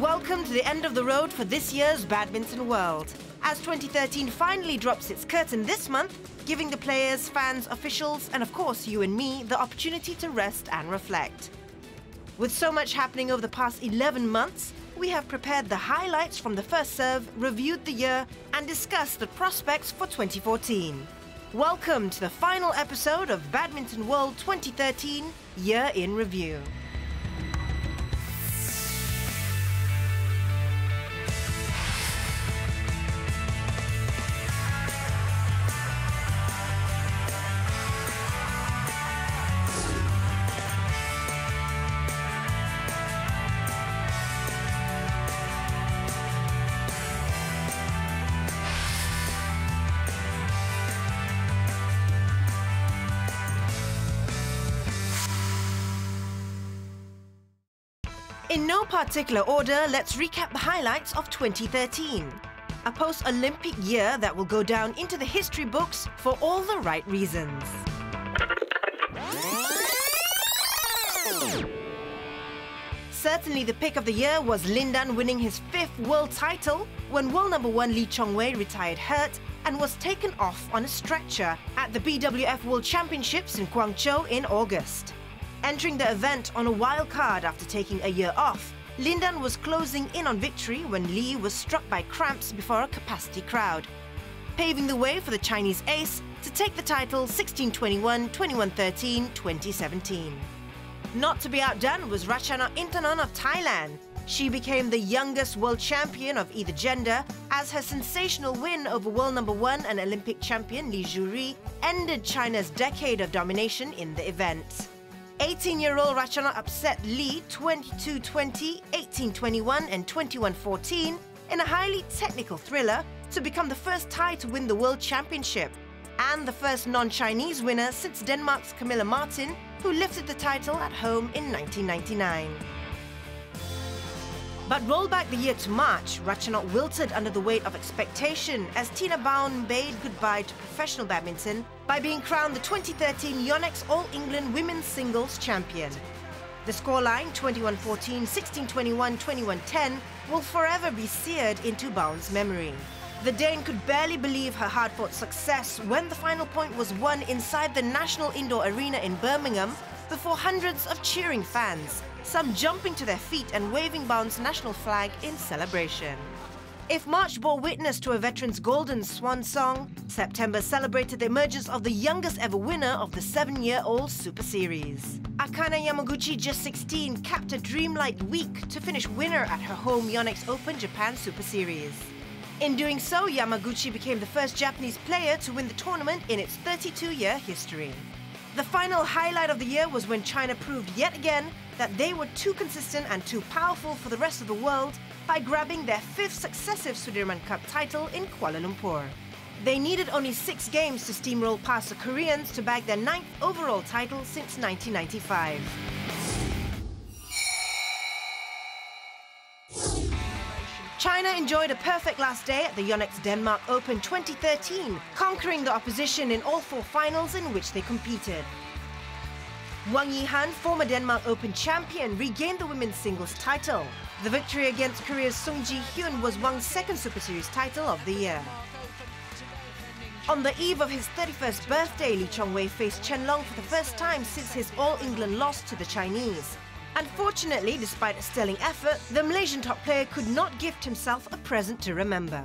Welcome to the end of the road for this year's Badminton World, as 2013 finally drops its curtain this month, giving the players, fans, officials, and of course you and me, the opportunity to rest and reflect. With so much happening over the past 11 months, we have prepared the highlights from the first serve, reviewed the year, and discussed the prospects for 2014. Welcome to the final episode of Badminton World 2013 Year in Review. In no particular order, let's recap the highlights of 2013. A post-Olympic year that will go down into the history books for all the right reasons. Certainly the pick of the year was Lin Dan winning his 5th world title when world number 1 Lee Chong-wei retired hurt and was taken off on a stretcher at the BWF World Championships in Guangzhou in August. Entering the event on a wild card after taking a year off, Lin Dan was closing in on victory when Lee was struck by cramps before a capacity crowd, paving the way for the Chinese ace to take the title 16-21, 21-13, 2017. Not to be outdone was Ratchanok Intanon of Thailand. She became the youngest world champion of either gender, as her sensational win over world number 1 and Olympic champion Li Zhuri ended China's decade of domination in the event. 18-year-old Ratchanok upset Lee 22-20, 18-21 and 21-14 in a highly technical thriller to become the first Thai to win the World Championship and the first non-Chinese winner since Denmark's Camilla Martin, who lifted the title at home in 1999. But roll back the year to March, Ratchanok wilted under the weight of expectation as Tina Bown bade goodbye to professional badminton by being crowned the 2013 Yonex All-England Women's Singles Champion. The scoreline 21-14, 16-21, 21-10 will forever be seared into Bown's memory. The Dane could barely believe her hard-fought success when the final point was won inside the National Indoor Arena in Birmingham before hundreds of cheering fans, some jumping to their feet and waving Bown's national flag in celebration. If March bore witness to a veteran's golden swan song, September celebrated the emergence of the youngest ever winner of the 7-year-old Super Series. Akane Yamaguchi, just 16, capped a dreamlike week to finish winner at her home Yonex Open Japan Super Series. In doing so, Yamaguchi became the first Japanese player to win the tournament in its 32-year history. The final highlight of the year was when China proved yet again that they were too consistent and too powerful for the rest of the world by grabbing their 5th successive Sudirman Cup title in Kuala Lumpur. They needed only 6 games to steamroll past the Koreans to bag their 9th overall title since 1995. China enjoyed a perfect last day at the Yonex Denmark Open 2013, conquering the opposition in all 4 finals in which they competed. Wang Yihan, former Denmark Open champion, regained the women's singles title. The victory against Korea's Sung Ji-hyun was Wang's 2nd Super Series title of the year. On the eve of his 31st birthday, Lee Chong-wei faced Chen Long for the first time since his All-England loss to the Chinese. Unfortunately, despite a sterling effort, the Malaysian top player could not gift himself a present to remember.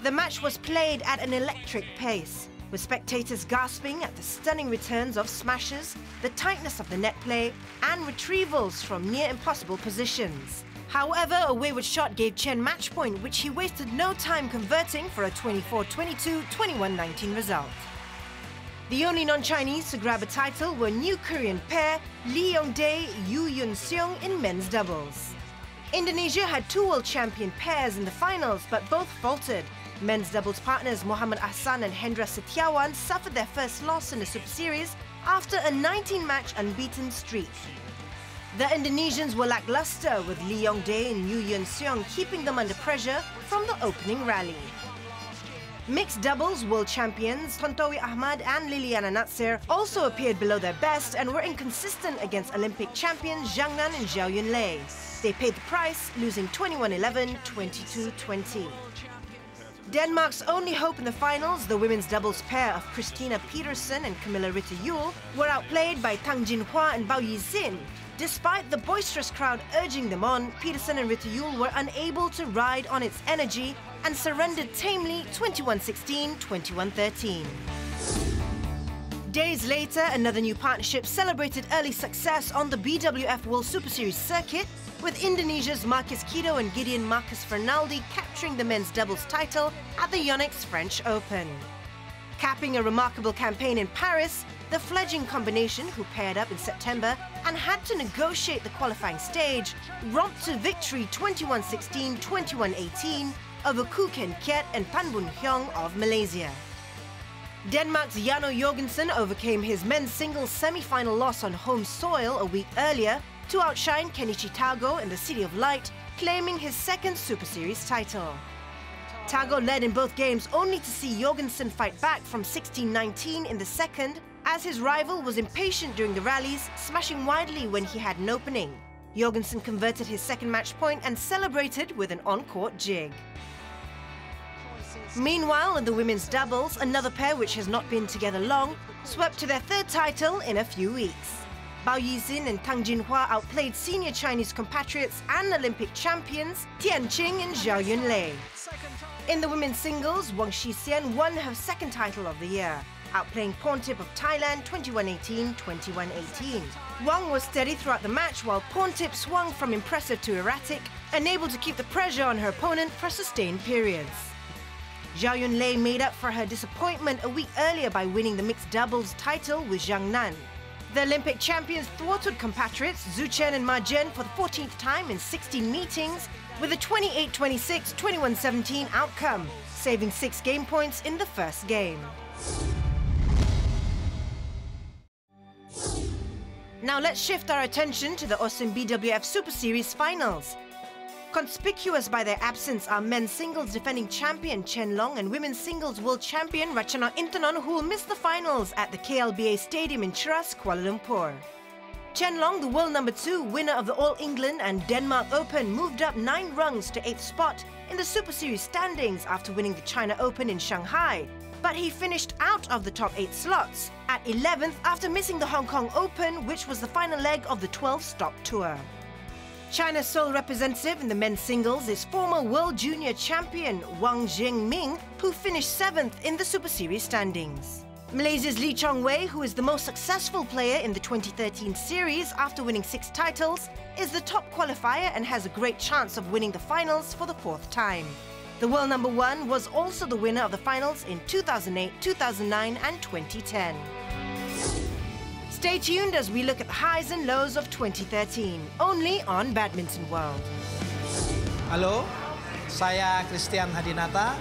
The match was played at an electric pace, with spectators gasping at the stunning returns of smashes, the tightness of the net play, and retrievals from near-impossible positions. However, a wayward shot gave Chen match point, which he wasted no time converting for a 24-22, 21-19 result. The only non-Chinese to grab a title were new Korean pair Lee Yong-dae, Yoo Yun-seong in men's doubles. Indonesia had 2 world champion pairs in the finals, but both faltered. Men's doubles partners Muhammad Ahsan and Hendra Setiawan suffered their first loss in the Super Series after a 19-match unbeaten streak. The Indonesians were lackluster, with Lee Yong-dae and Yoo Yun-seong keeping them under pressure from the opening rally. Mixed doubles world champions Tontowi Ahmad and Liliana Natsir also appeared below their best and were inconsistent against Olympic champions Zhang Nan and Zhao Yunlei. They paid the price, losing 21-11, 22-20. Denmark's only hope in the finals, the women's doubles pair of Christina Petersen and Camilla Ritter-Juhl, were outplayed by Tang Jinhua and Bao Yixin. Despite the boisterous crowd urging them on, Petersen and Ritter-Juhl were unable to ride on its energy and surrendered tamely 21-16, 21-13. Days later, another new partnership celebrated early success on the BWF World Superseries circuit, with Indonesia's Marcus Kido and Gideon Marcus Fernaldi capturing the men's doubles title at the Yonex French Open. Capping a remarkable campaign in Paris, the fledgling combination, who paired up in September and had to negotiate the qualifying stage, romped to victory 21-16, 21-18 over Koo Ken Kiat and Tan Boon Hyung of Malaysia. Denmark's Jano Jorgensen overcame his men's singles semi-final loss on home soil a week earlier to outshine Kenichi Tago in the City of Light, claiming his second Super Series title. Tago led in both games only to see Jorgensen fight back from 16-19 in the second, as his rival was impatient during the rallies, smashing widely when he had an opening. Jorgensen converted his second match point and celebrated with an on-court jig. Meanwhile, in the women's doubles, another pair which has not been together long swept to their third title in a few weeks. Bao Yixin and Tang Jinhua outplayed senior Chinese compatriots and Olympic champions Tian Qing and Zhao Yunlei. In the women's singles, Wang Shixian won her second title of the year, outplaying Porntip of Thailand 21-18, 21-18. Wang was steady throughout the match while Porntip swung from impressive to erratic, unable to keep the pressure on her opponent for sustained periods. Zhao Yunlei made up for her disappointment a week earlier by winning the mixed doubles title with Zhang Nan. The Olympic champions thwarted compatriots Zhu Chen and Ma Jian for the 14th time in 16 meetings with a 28-26, 21-17 outcome, saving 6 game points in the first game. Now let's shift our attention to the Osim BWF Super Series finals. Conspicuous by their absence are men's singles defending champion Chen Long and women's singles world champion Rachana Intanon, who will miss the finals at the KLBA Stadium in Cheras, Kuala Lumpur. Chen Long, the world #2 winner of the All England and Denmark Open, moved up 9 rungs to 8th spot in the Super Series standings after winning the China Open in Shanghai. But he finished out of the top 8 slots at 11th after missing the Hong Kong Open, which was the final leg of the 12-stop tour. China's sole representative in the men's singles is former world junior champion Wang Zhengming, who finished 7th in the Super Series standings. Malaysia's Lee Chong Wei, who is the most successful player in the 2013 series after winning 6 titles, is the top qualifier and has a great chance of winning the finals for the 4th time. The world #1 was also the winner of the finals in 2008, 2009 and 2010. Stay tuned as we look at the highs and lows of 2013, only on Badminton World. Halo, saya Christian Hadinata.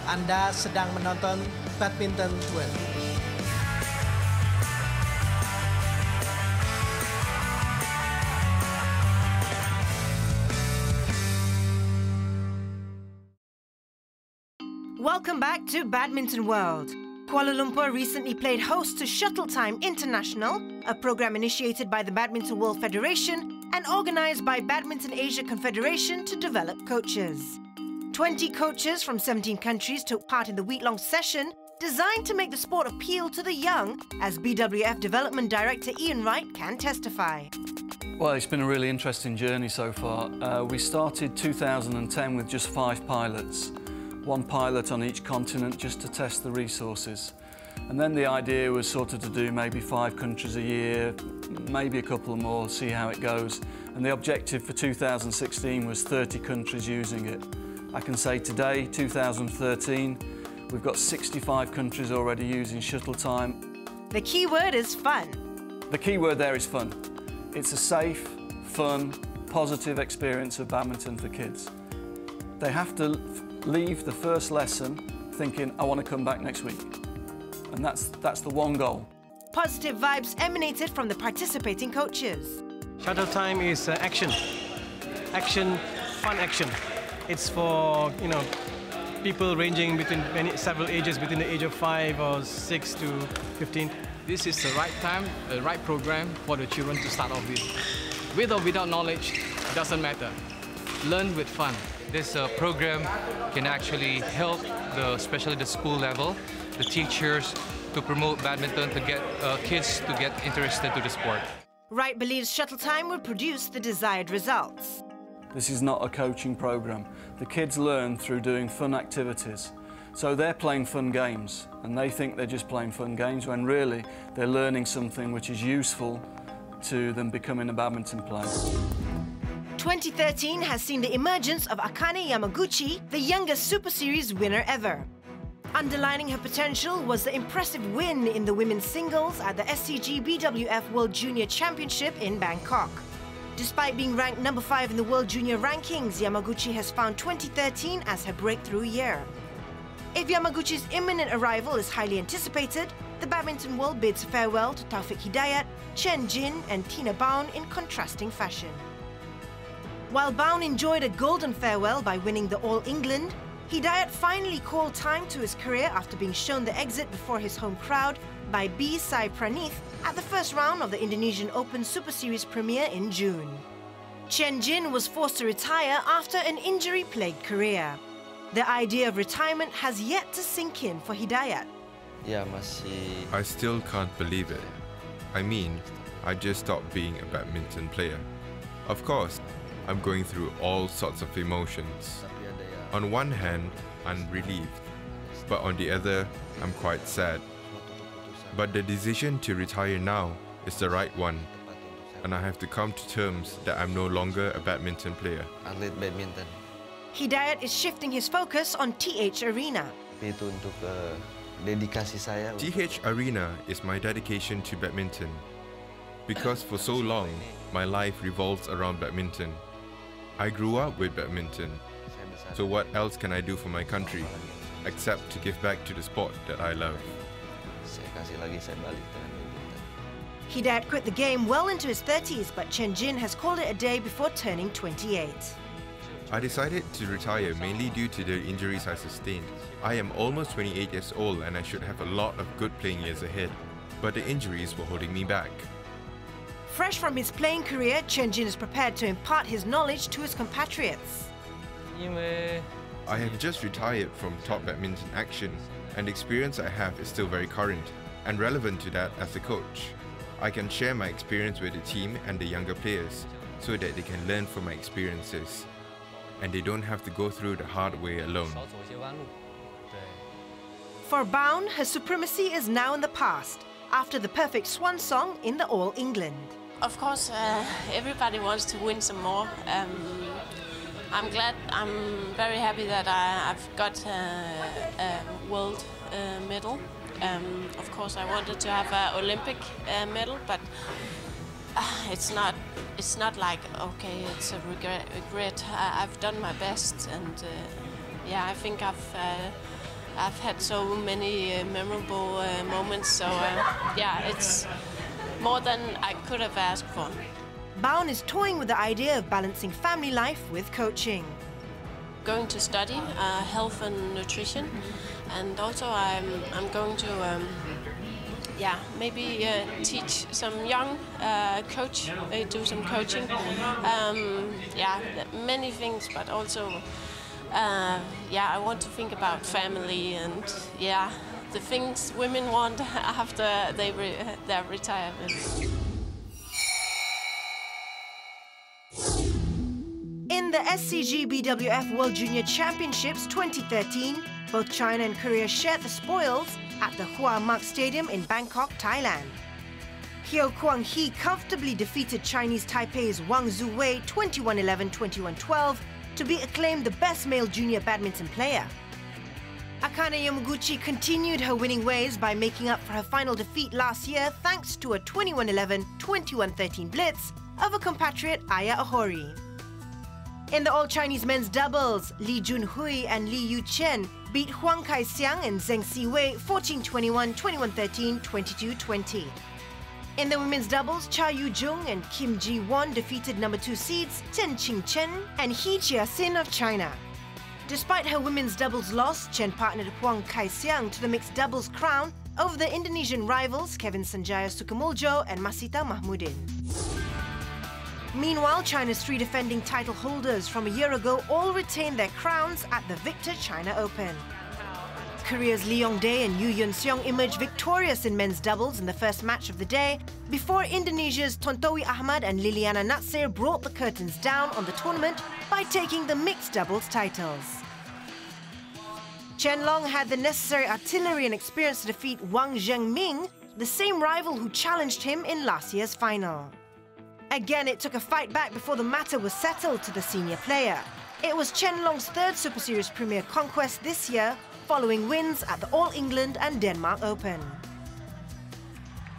Anda sedang menonton Badminton World. Welcome back to Badminton World. Kuala Lumpur recently played host to Shuttle Time International, a program initiated by the Badminton World Federation and organized by Badminton Asia Confederation to develop coaches. 20 coaches from 17 countries took part in the week-long session designed to make the sport appeal to the young, as BWF Development Director Ian Wright can testify. Well, it's been a really interesting journey so far. We started 2010 with just 5 pilots. 1 pilot on each continent just to test the resources. And then the idea was sort of to do maybe 5 countries a year, maybe a couple more, see how it goes. And the objective for 2016 was 30 countries using it. I can say today, 2013, we've got 65 countries already using Shuttle Time. The key word is fun. The key word there is fun. It's a safe, fun, positive experience of badminton for kids. They have to leave the first lesson thinking, I want to come back next week. And that's the one goal. Positive vibes emanated from the participating coaches. Shuttle Time is action. Action, fun action. It's for, people ranging between several ages, between the age of 5 or 6 to 15. This is the right time, the right program for the children to start off with. With or without knowledge, it doesn't matter. Learn with fun. This program can actually help, especially the school level, the teachers, to promote badminton, to get kids to get interested to the sport. Wright believes shuttle time will produce the desired results. This is not a coaching program. The kids learn through doing fun activities. So they're playing fun games, and they think they're just playing fun games when really they're learning something which is useful to them becoming a badminton player. 2013 has seen the emergence of Akane Yamaguchi, the youngest Super Series winner ever. Underlining her potential was the impressive win in the women's singles at the SCG BWF World Junior Championship in Bangkok. Despite being ranked number 5 in the World Junior rankings, Yamaguchi has found 2013 as her breakthrough year. If Yamaguchi's imminent arrival is highly anticipated, the badminton world bids farewell to Taufik Hidayat, Chen Jin and Tina Baun in contrasting fashion. While Baun enjoyed a golden farewell by winning the All England, Hidayat finally called time to his career after being shown the exit before his home crowd by B. Sai Pranith at the first round of the Indonesian Open Super Series premiere in June. Chen Jin was forced to retire after an injury-plagued career. The idea of retirement has yet to sink in for Hidayat. I still can't believe it. I mean, I just stopped being a badminton player. Of course, I'm going through all sorts of emotions. On one hand, I'm relieved, but on the other, I'm quite sad. But the decision to retire now is the right one, and I have to come to terms that I'm no longer a badminton player. Hidayat is shifting his focus on TH Arena. TH Arena is my dedication to badminton. Because for so long, my life revolves around badminton. I grew up with badminton. So what else can I do for my country, except to give back to the sport that I love? Hidayat quit the game well into his 30s, but Chen Jin has called it a day before turning 28. I decided to retire mainly due to the injuries I sustained. I am almost 28 years old and I should have a lot of good playing years ahead, but the injuries were holding me back. Fresh from his playing career, Chen Jin is prepared to impart his knowledge to his compatriots. I have just retired from top badminton action, and the experience I have is still very current and relevant to that as a coach. I can share my experience with the team and the younger players so that they can learn from my experiences and they don't have to go through the hard way alone. For Baun, her supremacy is now in the past after the perfect swan song in the All England. Of course, everybody wants to win some more. I'm very happy that I've got a world medal. Of course, I wanted to have an Olympic medal, but it's not like, okay, it's a regret. I've done my best, and yeah, I think I've had so many memorable moments. So yeah, it's more than I could have asked for. Baun is toying with the idea of balancing family life with coaching. Going to study health and nutrition, and also I'm going to yeah, maybe teach some young coach, do some coaching. Yeah, many things, but also yeah, I want to think about family and yeah, the things women want after their retirement. In the SCG BWF World Junior Championships 2013, both China and Korea shared the spoils at the Hua Mak Stadium in Bangkok, Thailand. Hyo Kwang-hee comfortably defeated Chinese Taipei's Wang Zuwei 21-11, 21-12 to be acclaimed the best male junior badminton player. Akane Yamaguchi continued her winning ways by making up for her final defeat last year thanks to a 21-11, 21-13 blitz over compatriot Aya Ohori. In the all-Chinese men's doubles, Li Junhui and Li Yuchen beat Huang Kai-xiang and Zheng Siwei 14-21, 21-13, 22-20. In the women's doubles, Cha Yu-jung and Kim Ji-won defeated number 2 seeds Chen Qingchen and He Chia-sin of China. Despite her women's doubles loss, Chen partnered Huang Kai-siang to the mixed doubles crown over the Indonesian rivals Kevin Sanjaya Sukamuljo and Masita Mahmudin. Meanwhile, China's three defending title holders from a year ago all retained their crowns at the Victor China Open. Korea's Lee Yong-dae and Yoo Yeon-seong emerged victorious in men's doubles in the first match of the day, before Indonesia's Tontowi Ahmad and Liliana Natsir brought the curtains down on the tournament by taking the mixed doubles titles. Chen Long had the necessary artillery and experience to defeat Wang Zhengming, the same rival who challenged him in last year's final. Again, it took a fight back before the matter was settled to the senior player. It was Chen Long's third Super Series Premier conquest this year, following wins at the All England and Denmark Open.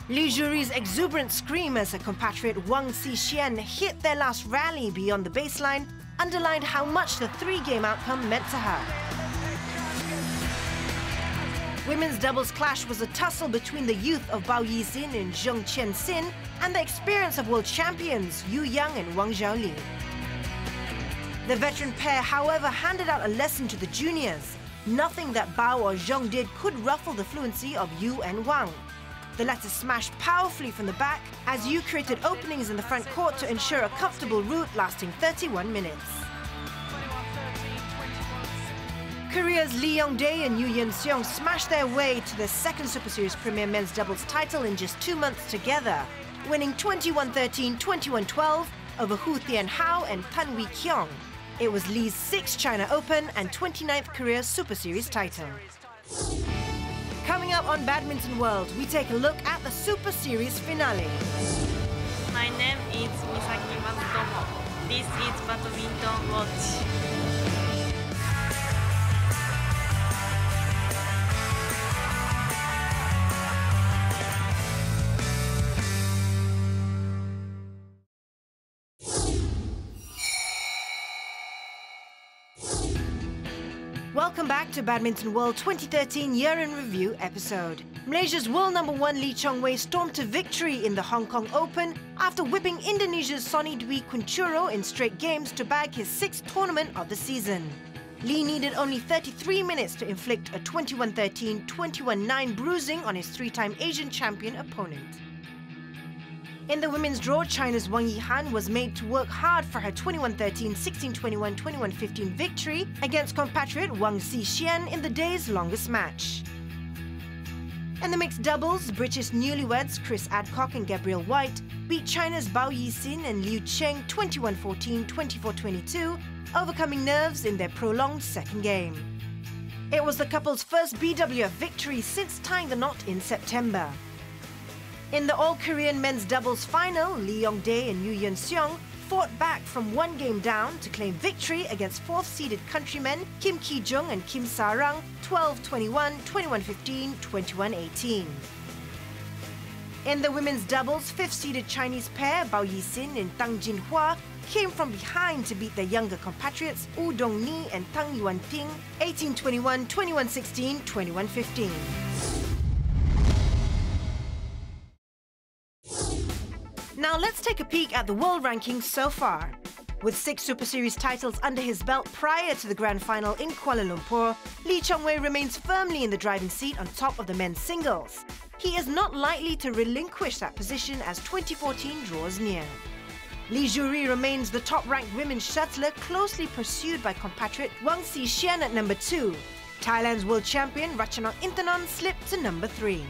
Li Juri's exuberant scream as her compatriot Wang Xixien hit their last rally beyond the baseline underlined how much the three-game outcome meant to her. Women's doubles clash was a tussle between the youth of Bao Yixin and Zheng Qianxin and the experience of world champions Yu Yang and Wang Zhaoli. The veteran pair, however, handed out a lesson to the juniors. Nothing that Bao or Zheng did could ruffle the fluency of Yu and Wang. The latter smashed powerfully from the back as Yu created openings in the front court to ensure a comfortable route lasting 31 minutes. Korea's Lee Yong-dae and Yoo Yeon-seong smashed their way to their second Super Series Premier men's doubles title in just 2 months together, winning 21-13, 21-12 over Hu Tian-hao and Tan Wee-kyung. It was Lee's 6th China Open and 29th Korea Super Series title. Coming up on Badminton World, we take a look at the Super Series finale. My name is Misaki Matsutomo. This is Badminton Watch. Welcome back to Badminton World 2013 Year in Review episode. Malaysia's world number 1 Lee Chong-wei stormed to victory in the Hong Kong Open after whipping Indonesia's Sonny Dwi Kunchoro in straight games to bag his 6th tournament of the season. Lee needed only 33 minutes to inflict a 21-13, 21-9 bruising on his 3-time Asian champion opponent. In the women's draw, China's Wang Yihan was made to work hard for her 21-13, 16-21, 21-15 victory against compatriot Wang Xixien in the day's longest match. In the mixed doubles, British newlyweds Chris Adcock and Gabrielle White beat China's Bao Yixin and Liu Cheng 21-14, 24-22, overcoming nerves in their prolonged second game. It was the couple's first BWF victory since tying the knot in September. In the all-Korean men's doubles final, Lee Yong-dae and Yoo Yeon-seong fought back from 1 game down to claim victory against 4th-seeded countrymen Kim Ki-jung and Kim Sa-rang 12-21, 21-15, 21-18. In the women's doubles, 5th-seeded Chinese pair Bao Yixin and Tang Jinhua came from behind to beat their younger compatriots Woo Dong-ni and Tang Yuan-ting 18-21, 21-16, 21-15. Now let's take a peek at the world rankings so far. With 6 Super Series titles under his belt prior to the grand final in Kuala Lumpur, Lee Chong-wei remains firmly in the driving seat on top of the men's singles. He is not likely to relinquish that position as 2014 draws near. Li Juri remains the top-ranked women's shuttler, closely pursued by compatriot Wang Xixien at number 2. Thailand's world champion Ratchanok Intanon slipped to number 3.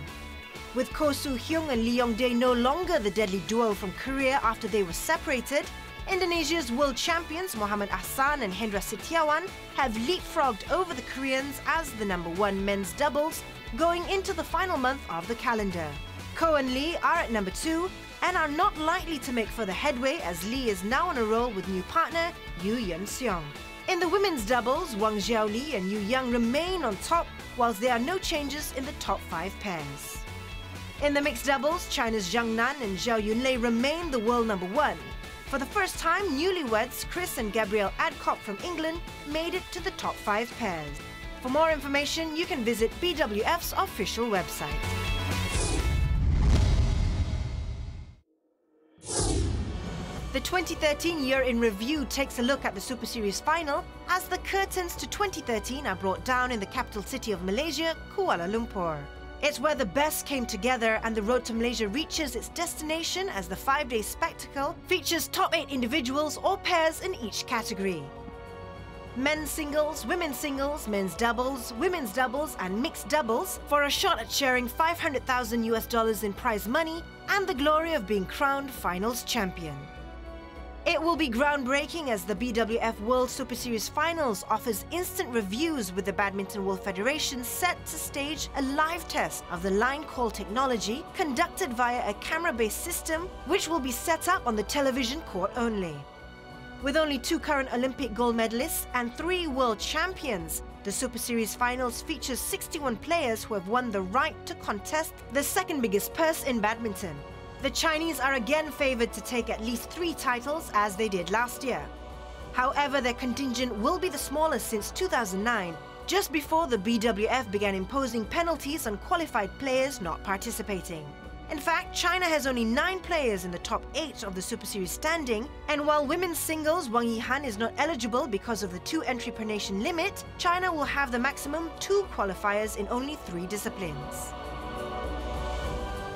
With Ko Soo-hyung and Lee Yong-dae no longer the deadly duo from Korea after they were separated, Indonesia's world champions Muhammad Ahsan and Hendra Setiawan have leapfrogged over the Koreans as the number 1 men's doubles going into the final month of the calendar. Ko and Lee are at number 2 and are not likely to make further headway as Lee is now on a roll with new partner Yoo Yeon-seong. In the women's doubles, Wang Zhaoli and Yu Yang remain on top, whilst there are no changes in the top 5 pairs. In the mixed doubles, China's Zhang Nan and Zhao Yunlei remain the world number 1. For the first time, newlyweds Chris and Gabrielle Adcock from England made it to the top 5 pairs. For more information, you can visit BWF's official website. The 2013 year in review takes a look at the Super Series final as the curtains to 2013 are brought down in the capital city of Malaysia, Kuala Lumpur. It's where the best came together and the road to Malaysia reaches its destination as the 5-day spectacle features top 8 individuals or pairs in each category. Men's singles, women's doubles, women's doubles and mixed doubles for a shot at sharing $500,000 in prize money and the glory of being crowned finals champion. It will be groundbreaking as the BWF World Superseries Finals offers instant reviews with the Badminton World Federation set to stage a live test of the line call technology conducted via a camera-based system which will be set up on the television court only. With only 2 current Olympic gold medalists and 3 world champions, the Super Series Finals features 61 players who have won the right to contest the second biggest purse in badminton. The Chinese are again favoured to take at least 3 titles as they did last year. However, their contingent will be the smallest since 2009, just before the BWF began imposing penalties on qualified players not participating. In fact, China has only 9 players in the top 8 of the Super Series standing, and while women's singles Wang Yihan is not eligible because of the 2 entry per nation limit, China will have the maximum 2 qualifiers in only 3 disciplines.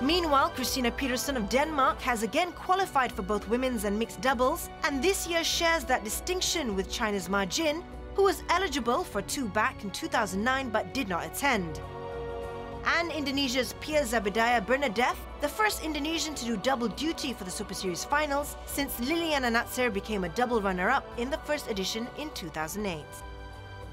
Meanwhile, Christina Peterson of Denmark has again qualified for both women's and mixed doubles, and this year shares that distinction with China's Ma Jin, who was eligible for 2 back in 2009 but did not attend. And Indonesia's Pia Zabidaya Bernadette, the first Indonesian to do double duty for the Super Series Finals since Liliana Natsir became a double runner-up in the first edition in 2008.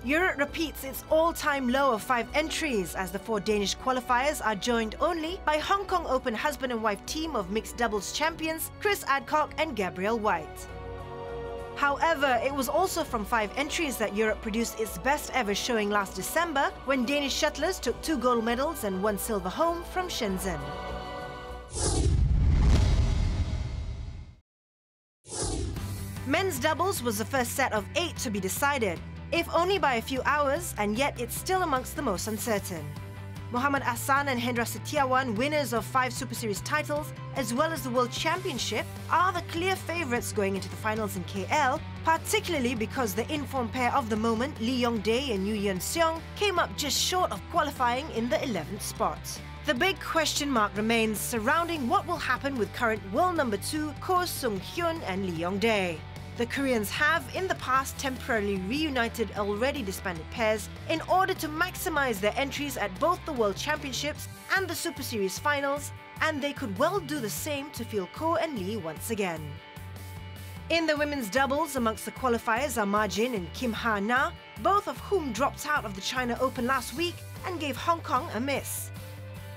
Europe repeats its all-time low of 5 entries as the 4 Danish qualifiers are joined only by Hong Kong Open husband and wife team of mixed doubles champions Chris Adcock and Gabrielle White. However, it was also from 5 entries that Europe produced its best ever showing last December when Danish shuttlers took 2 gold medals and 1 silver home from Shenzhen. Men's doubles was the first set of 8 to be decided, if only by a few hours, and yet it's still amongst the most uncertain. Muhammad Ahsan and Hendra Setiawan, winners of 5 Super Series titles, as well as the World Championship, are the clear favourites going into the finals in KL, particularly because the in-form pair of the moment, Lee Yong-dae and Yu Yeon-seong, came up just short of qualifying in the 11th spot. The big question mark remains surrounding what will happen with current world number 2 Ko Sung-hyun and Lee Yong-dae. The Koreans have, in the past, temporarily reunited already disbanded pairs in order to maximize their entries at both the World Championships and the Super Series Finals, and they could well do the same to field Ko and Lee once again. In the women's doubles, amongst the qualifiers are Ma Jin and Kim Ha-na, both of whom dropped out of the China Open last week and gave Hong Kong a miss.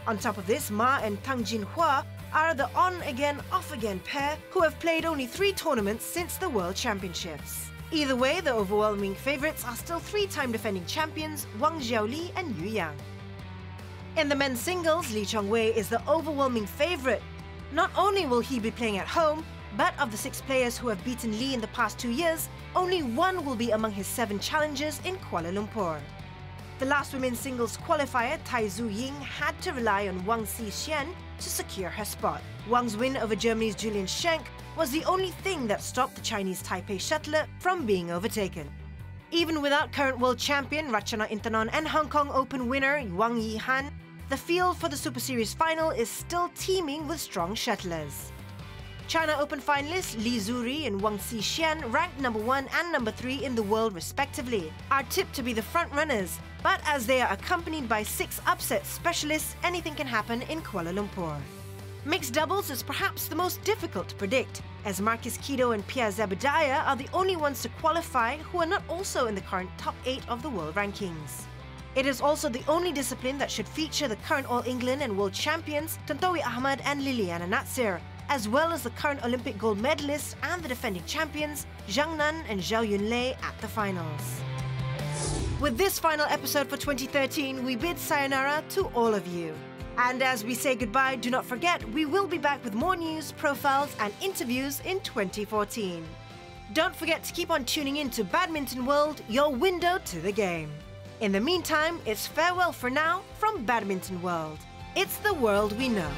On top of this, Ma and Tang Jinhua are the on-again, off-again pair who have played only 3 tournaments since the World Championships. Either way, the overwhelming favourites are still 3-time defending champions Wang Xiaoli and Yu Yang. In the men's singles, Lee Chong-wei is the overwhelming favourite. Not only will he be playing at home, but of the 6 players who have beaten Lee in the past 2 years, only 1 will be among his 7 challengers in Kuala Lumpur. The last women's singles qualifier, Tai Zhu Ying, had to rely on Wang Xi-xian to secure her spot. Wang's win over Germany's Julian Schenk was the only thing that stopped the Chinese Taipei shuttler from being overtaken. Even without current world champion Ratchana Intanon and Hong Kong Open winner Wang Yihan, the field for the Super Series final is still teeming with strong shuttlers. China Open finalists Li Zuri and Wang Xi-xian, ranked number 1 and number 3 in the world respectively, are tipped to be the front-runners, but as they are accompanied by 6 upset specialists, anything can happen in Kuala Lumpur. Mixed doubles is perhaps the most difficult to predict, as Marcus Kido and Pia Zabidaya are the only ones to qualify who are not also in the current top 8 of the world rankings. It is also the only discipline that should feature the current All England and world champions Tontowi Ahmad and Liliana Natsir, as well as the current Olympic gold medalists and the defending champions Zhang Nan and Zhao Yunlei at the finals. With this final episode for 2013, we bid sayonara to all of you. And as we say goodbye, do not forget, we will be back with more news, profiles and interviews in 2014. Don't forget to keep on tuning in to Badminton World, your window to the game. In the meantime, it's farewell for now from Badminton World. It's the world we know.